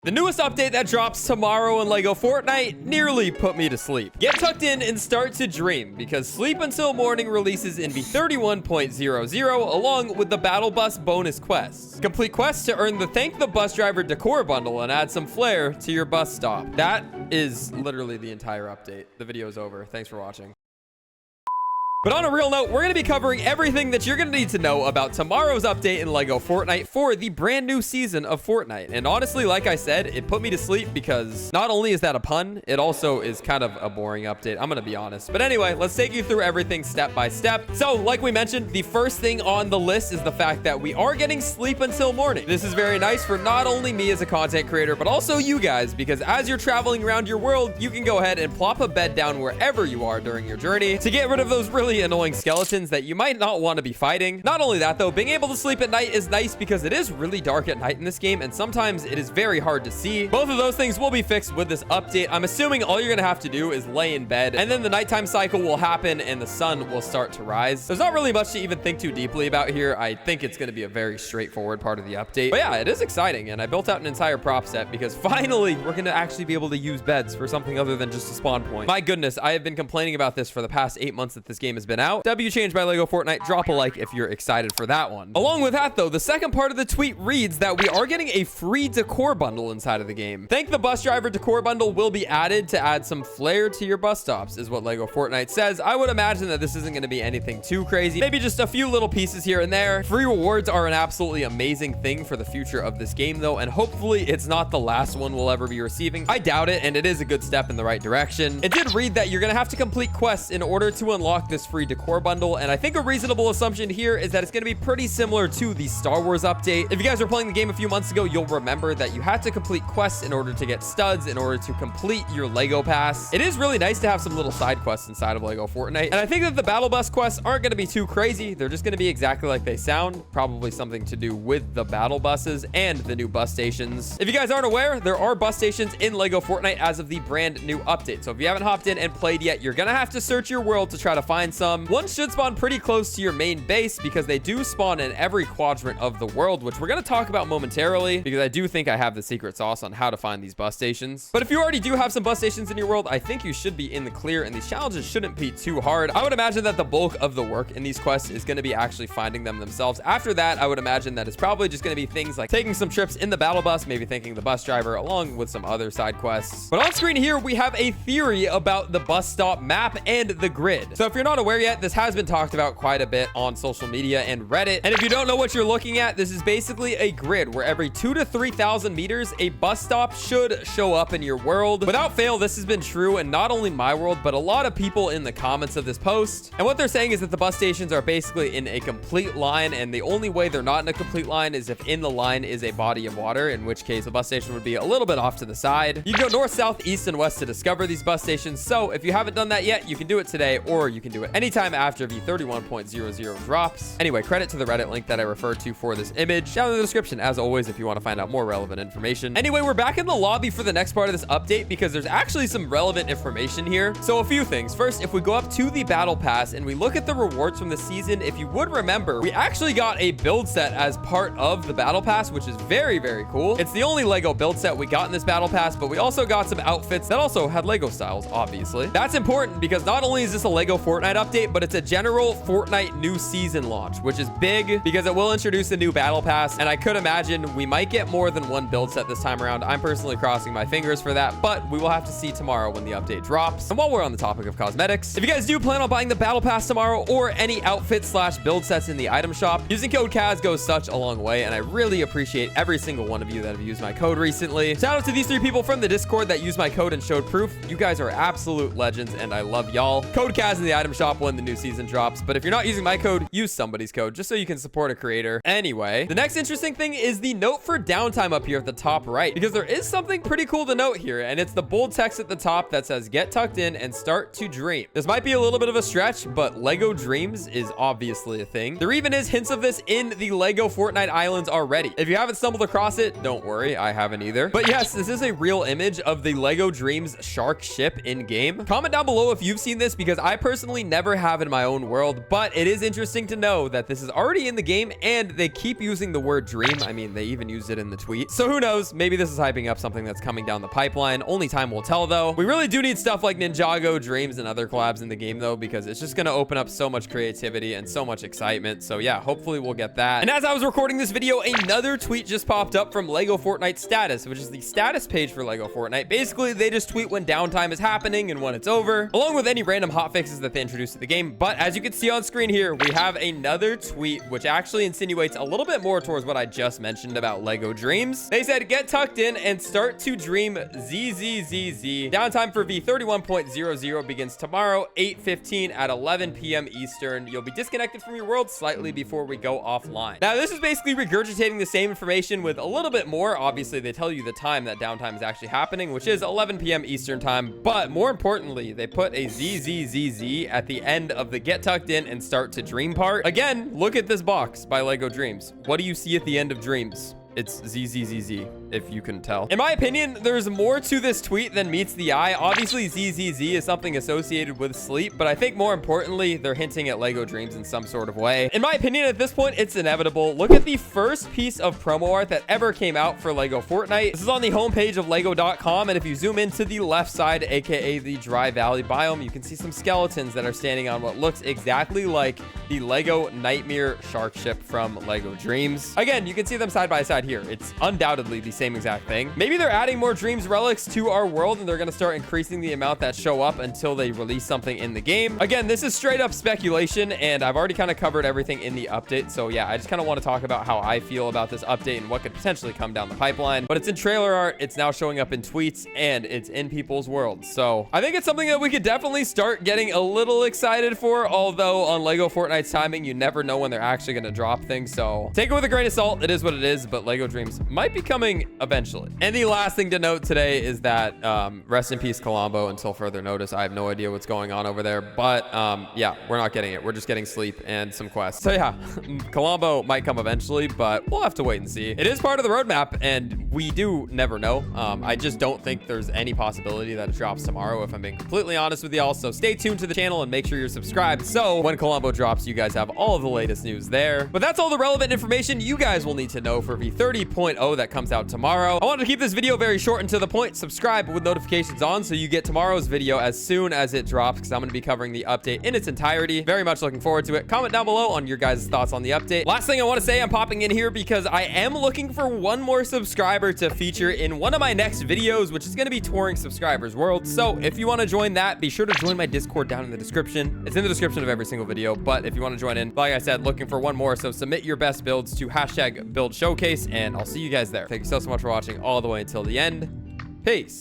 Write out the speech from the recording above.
The newest update that drops tomorrow in LEGO Fortnite nearly put me to sleep. Get tucked in and start to dream, because Sleep Until Morning releases in v31.00 along with the Battle Bus bonus quests. Complete quests to earn the Thank the Bus Driver decor bundle and add some flair to your bus stop. That is literally the entire update. The video is over. Thanks for watching. But on a real note, we're going to be covering everything that you're going to need to know about tomorrow's update in LEGO Fortnite for the brand new season of Fortnite. And honestly, like I said, it put me to sleep because not only is that a pun, it also is kind of a boring update. I'm going to be honest. But anyway, let's take you through everything step by step. So like we mentioned, the first thing on the list is the fact that we are getting Sleep Until Morning. This is very nice for not only me as a content creator, but also you guys, because as you're traveling around your world, you can go ahead and plop a bed down wherever you are during your journey to get rid of those really annoying skeletons that you might not want to be fighting. Not only that though, being able to sleep at night is nice because it is really dark at night in this game, and sometimes it is very hard to see. Both of those things will be fixed with this update. I'm assuming all you're gonna have to do is lay in bed, and then the nighttime cycle will happen and the sun will start to rise. There's not really much to even think too deeply about here. I think it's gonna be a very straightforward part of the update. But yeah, it is exciting, and I built out an entire prop set because finally we're gonna actually be able to use beds for something other than just a spawn point. My goodness, I have been complaining about this for the past 8 months that this game has been out. W changed by LEGO Fortnite. Drop a like if you're excited for that one. Along with that though, the second part of the tweet reads that we are getting a free decor bundle inside of the game. Thank the Bus Driver decor bundle will be added to add some flair to your bus stops, is what LEGO Fortnite says. I would imagine that this isn't going to be anything too crazy. Maybe just a few little pieces here and there. Free rewards are an absolutely amazing thing for the future of this game though, and hopefully it's not the last one we'll ever be receiving. I doubt it, and it is a good step in the right direction. It did read that you're going to have to complete quests in order to unlock this free decor bundle, and I think a reasonable assumption here is that it's going to be pretty similar to the Star Wars update. If you guys were playing the game a few months ago, you'll remember that you had to complete quests in order to get studs, in order to complete your Lego pass. It is really nice to have some little side quests inside of LEGO Fortnite, and I think that the battle bus quests aren't going to be too crazy. They're just going to be exactly like they sound, probably something to do with the battle buses and the new bus stations. If you guys aren't aware, there are bus stations in LEGO Fortnite as of the brand new update, so if you haven't hopped in and played yet, you're going to have to search your world to try to find some. One should spawn pretty close to your main base because they do spawn in every quadrant of the world, which we're going to talk about momentarily because I do think I have the secret sauce on how to find these bus stations. But if you already do have some bus stations in your world, I think you should be in the clear, and these challenges shouldn't be too hard. I would imagine that the bulk of the work in these quests is going to be actually finding them themselves. After that, I would imagine that it's probably just going to be things like taking some trips in the battle bus, maybe thanking the bus driver, along with some other side quests. But on screen here, we have a theory about the bus stop map and the grid. So if you're not aware yet, this has been talked about quite a bit on social media and Reddit. And if you don't know what you're looking at, this is basically a grid where every 2,000 to 3,000 meters, a bus stop should show up in your world. Without fail, this has been true in not only my world, but a lot of people in the comments of this post. And what they're saying is that the bus stations are basically in a complete line, and the only way they're not in a complete line is if in the line is a body of water, in which case the bus station would be a little bit off to the side. You can go north, south, east, and west to discover these bus stations. So if you haven't done that yet, you can do it today, or you can do it anytime after v31.00 drops. Anyway, credit to the Reddit link that I referred to for this image down in the description, as always, if you want to find out more relevant information. Anyway, we're back in the lobby for the next part of this update because there's actually some relevant information here. So a few things. First, if we go up to the battle pass and we look at the rewards from the season, if you would remember, we actually got a build set as part of the battle pass, which is very, very cool. It's the only Lego build set we got in this battle pass, but we also got some outfits that also had Lego styles, obviously. That's important because not only is this a Lego Fortnite update, but it's a general Fortnite new season launch, which is big because it will introduce a new battle pass, and I could imagine we might get more than one build set this time around. I'm personally crossing my fingers for that, but we will have to see tomorrow when the update drops. And while we're on the topic of cosmetics, if you guys do plan on buying the battle pass tomorrow or any outfit slash build sets in the item shop, using code Kaz goes such a long way, and I really appreciate every single one of you that have used my code recently. Shout out to these 3 people from the Discord that used my code and showed proof. You guys are absolute legends, and I love y'all. Code Kaz in the item shop when the new season drops, but if you're not using my code, use somebody's code just so you can support a creator. Anyway, the next interesting thing is the note for downtime up here at the top right, because there is something pretty cool to note here, and it's the bold text at the top that says get tucked in and start to dream. This might be a little bit of a stretch, but Lego Dreams is obviously a thing. There even is hints of this in the Lego Fortnite Islands already. If you haven't stumbled across it, don't worry, I haven't either. But yes, this is a real image of the Lego Dreams shark ship in game. Comment down below if you've seen this, because I personally never never have in my own world, but it is interesting to know that this is already in the game and they keep using the word dream. I mean, they even used it in the tweet. So who knows? Maybe this is hyping up something that's coming down the pipeline. Only time will tell, though. We really do need stuff like Ninjago, Dreams, and other collabs in the game, though, because it's just going to open up so much creativity and so much excitement. So yeah, hopefully we'll get that. And as I was recording this video, another tweet just popped up from Lego Fortnite status, which is the status page for Lego Fortnite. Basically, they just tweet when downtime is happening and when it's over, along with any random hotfixes that they introduce to the game. But as you can see on screen here, we have another tweet, which actually insinuates a little bit more towards what I just mentioned about Lego Dreams. They said, get tucked in and start to dream Zzzz. Downtime for v31.00 begins tomorrow, 8:15 at 11 p.m. Eastern. You'll be disconnected from your world slightly before we go offline. Now, this is basically regurgitating the same information with a little bit more. Obviously, they tell you the time that downtime is actually happening, which is 11 p.m. Eastern time. But more importantly, they put a Zzzz at the end of the get tucked in and start to dream part. Again, look at this box by Lego Dreams. What do you see at the end of Dreams? It's Zzzz, if you can tell. In my opinion, there's more to this tweet than meets the eye. Obviously, Zzzz is something associated with sleep, but I think more importantly, they're hinting at Lego Dreams in some sort of way. In my opinion, at this point, it's inevitable. Look at the first piece of promo art that ever came out for Lego Fortnite. This is on the homepage of lego.com, and if you zoom into the left side, aka the Dry Valley biome, you can see some skeletons that are standing on what looks exactly like the Lego Nightmare shark ship from Lego Dreams. Again, you can see them side by side here. It's undoubtedly the same exact thing. Maybe they're adding more Dreams relics to our world and they're going to start increasing the amount that show up until they release something in the game. Again, this is straight up speculation and I've already kind of covered everything in the update. So yeah, I just kind of want to talk about how I feel about this update and what could potentially come down the pipeline. But it's in trailer art, it's now showing up in tweets, and it's in people's worlds. So I think it's something that we could definitely start getting a little excited for, although on Lego Fortnite's timing, you never know when they're actually going to drop things. So take it with a grain of salt. It is what it is, but Lego Dreams might be coming eventually. And the last thing to note today is that rest in peace Colombo until further notice. I have no idea what's going on over there, but yeah, we're not getting it. We're just getting sleep and some quests. So yeah, Colombo might come eventually, but we'll have to wait and see. It is part of the roadmap and we do never know. I just don't think there's any possibility that it drops tomorrow, if I'm being completely honest with y'all. So stay tuned to the channel and make sure you're subscribed, so when Colombo drops, you guys have all of the latest news there. But that's all the relevant information you guys will need to know for v30.00 that comes out tomorrow. I wanted to keep this video very short and to the point. Subscribe with notifications on so you get tomorrow's video as soon as it drops, because I'm going to be covering the update in its entirety. Very much looking forward to it. Comment down below on your guys' thoughts on the update. Last thing I want to say, I'm popping in here because I am looking for one more subscriber to feature in one of my next videos, which is going to be touring subscribers world. So if you want to join that, be sure to join my Discord down in the description. It's in the description of every single video, but if you want to join in, like I said, looking for one more. So submit your best builds to #build showcase, and I'll see you guys there. Thank you so much for watching all the way until the end. Peace.